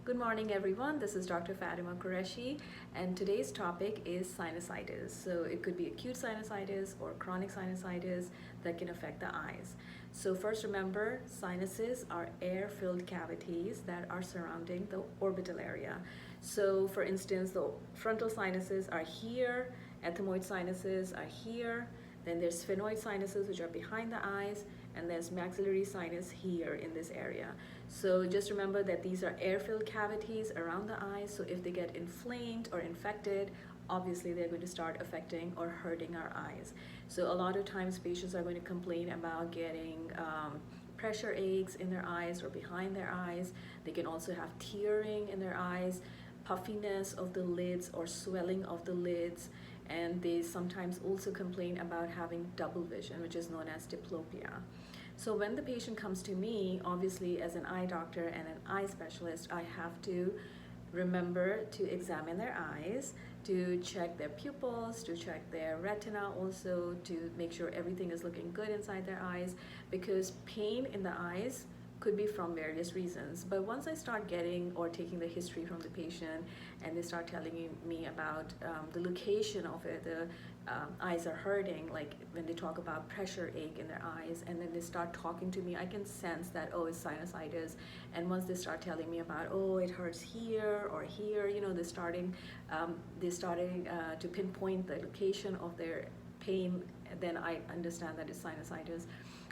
Good morning, everyone. This is Dr. Fatima Qureshi, and today's topic is sinusitis. So it could be acute sinusitis or chronic sinusitis that can affect the eyes. So first remember, sinuses are air-filled cavities that are surrounding the orbital area. So for instance, the frontal sinuses are here, ethmoid sinuses are here, then there's sphenoid sinuses, which are behind the eyes, and there's maxillary sinus here in this area. So just remember that these are air-filled cavities around the eyes, so if they get inflamed or infected, obviously they're going to start affecting or hurting our eyes. So a lot of times patients are going to complain about getting pressure aches in their eyes or behind their eyes. They can also have tearing in their eyes, puffiness of the lids or swelling of the lids, and they sometimes also complain about having double vision, which is known as diplopia. So when the patient comes to me, obviously as an eye doctor and an eye specialist, I have to remember to examine their eyes, to check their pupils, to check their retina also, to make sure everything is looking good inside their eyes, because pain in the eyes could be from various reasons. But once I start getting or taking the history from the patient and they start telling me about the location of it, the eyes are hurting, like when they talk about pressure ache in their eyes, and then they start talking to me, I can sense that, oh, it's sinusitis. And once they start telling me about, oh, it hurts here or here, you know, they're starting to pinpoint the location of their pain, then I understand that it's sinusitis.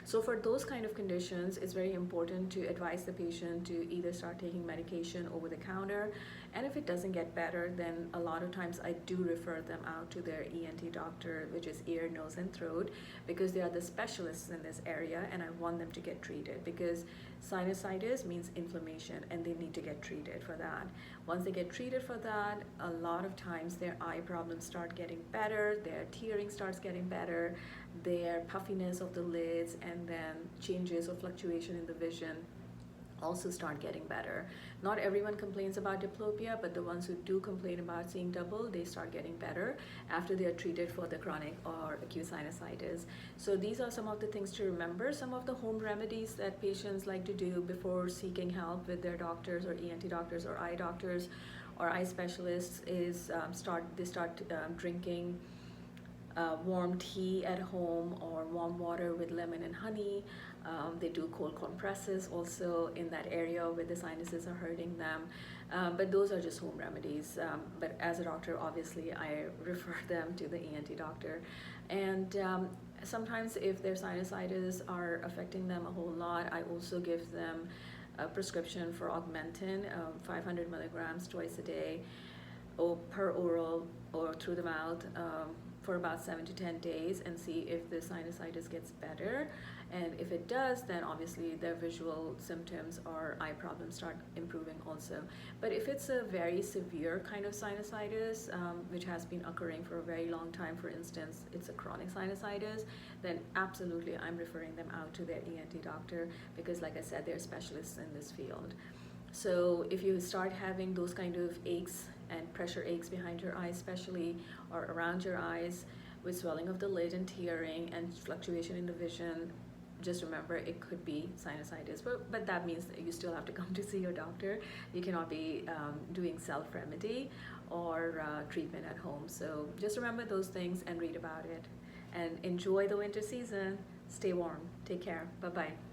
So for those kind of conditions, it's very important to advise the patient to either start taking medication over the counter, and if it doesn't get better, then a lot of times I do refer them out to their ENT doctor, which is ear, nose, and throat, because they are the specialists in this area, and I want them to get treated, because sinusitis means inflammation and they need to get treated for that. Once they get treated for that, a lot of times their eye problems start getting better, their tearing starts getting better, their puffiness of the lids, and then changes or fluctuation in the vision also start getting better. Not everyone complains about diplopia, but the ones who do complain about seeing double, they start getting better after they are treated for the chronic or acute sinusitis. So these are some of the things to remember. Some of the home remedies that patients like to do before seeking help with their doctors or ENT doctors or eye doctors or eye specialists is they start drinking warm tea at home or warm water with lemon and honey. They do cold compresses also in that area where the sinuses are hurting them. But those are just home remedies. But as a doctor, obviously, I refer them to the ENT doctor. And sometimes if their sinusitis are affecting them a whole lot, I also give them a prescription for Augmentin, 500 milligrams twice a day, or per oral or through the mouth, for about 7 to 10 days, and see if the sinusitis gets better. And if it does, then obviously their visual symptoms or eye problems start improving also. But if it's a very severe kind of sinusitis, which has been occurring for a very long time, for instance, it's a chronic sinusitis, then absolutely I'm referring them out to their ENT doctor, because like I said, they're specialists in this field. So if you start having those kind of aches and pressure aches behind your eyes especially, or around your eyes with swelling of the lid and tearing and fluctuation in the vision, just remember it could be sinusitis. But that means that you still have to come to see your doctor. You cannot be doing self-remedy or treatment at home. So just remember those things and read about it. And enjoy the winter season. Stay warm. Take care. Bye-bye.